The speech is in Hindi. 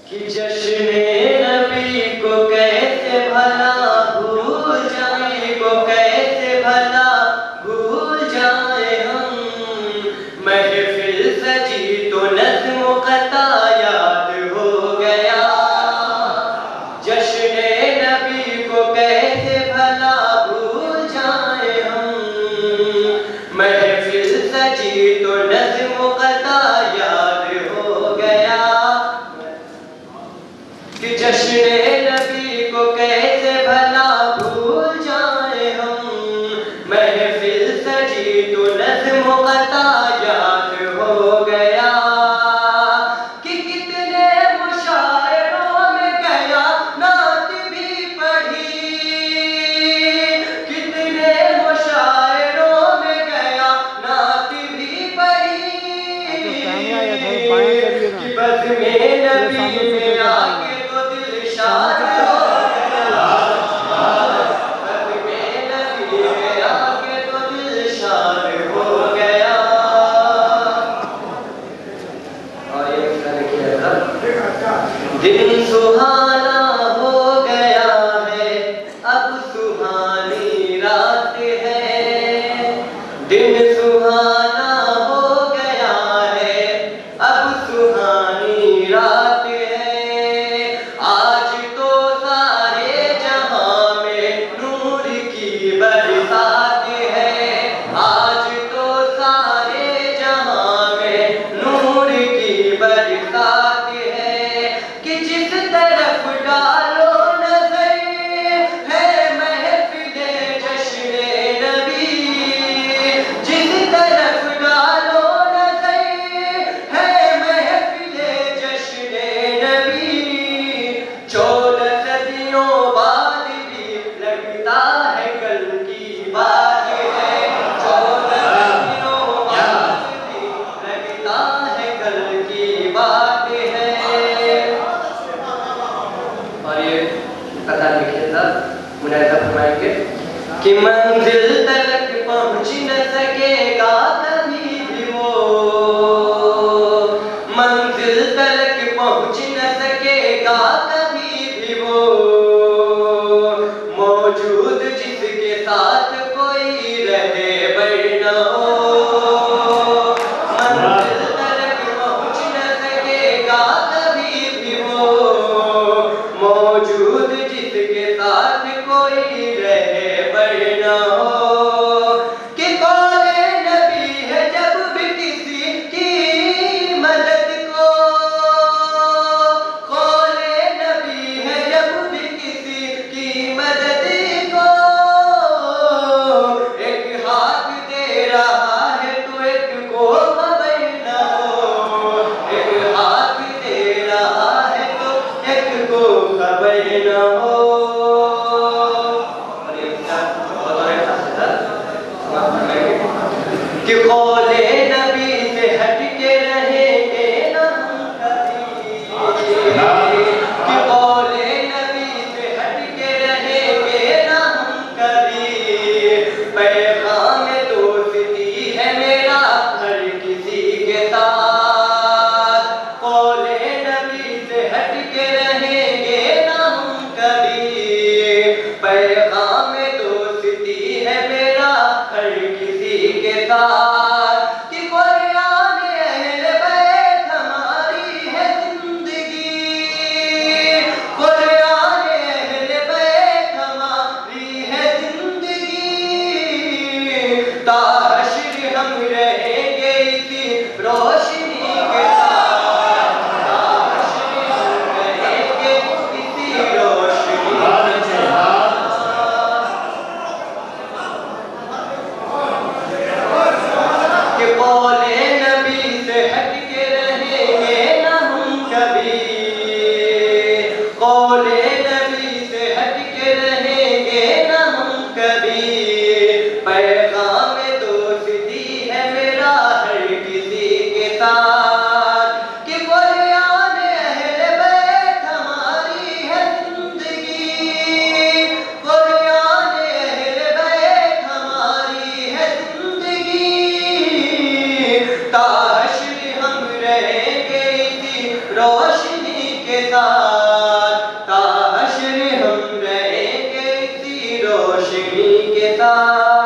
कि जश्ने नबी को कैसे भला भूल जाए, को कैसे भला भूल जाए हम। महफिल सजी तो नज़्म क़ता याद हो गया। जश्ने नबी को कैसे भला भूल जाए हम। महफिल सजी तो नज़्म क़ता याद हो गया। कि जश्ने नबी को कैसे भला भूल जाए हम। महफिल सजी तो नज़्म क़ता याद हो गया। कि कितने मुशायरों में गया नात भी पढ़ी। कितने मुशायरों में गया नात भी पढ़ी। कि बज़्म में नबी में आके तो दिल शाद हो गया। बज़्म में नबी में आके तो दिल शाद हो गया। और ये इसका देखिए दिन सुहाना हो गया है, अब सुहानी रात है। दिन सुहाना हो गया है, अब सुहानी रात है। आज तो सारे जहां में नूर की बरसात है। आज तो सारे जहां में नूर की बरसात है। कि जिस तरफ डालो नजर है महफिले जश्ने नबी। जिस तरफ डालो नजर है महफिले जश्ने नबी। 14 सदियों बाद भी लगता है कल की बात है। 14 सदियों बाद भी लगता है कल की बात है। और ये कथा लिखिएगा, मुलाहिजा फरमाएंगे कि मंजिल तक पहुंच न सकेगा कभी भी वो। मंजिल तक पहुंच न सकेगा कभी भी वो। मौजूद जिसके साथ कोई रहे बर न हो। मंजिल तक पहुंच न सकेगा कभी भी वो। मौजूद जिसके साथ कोई रहे बर न हो। रोशनी के तारे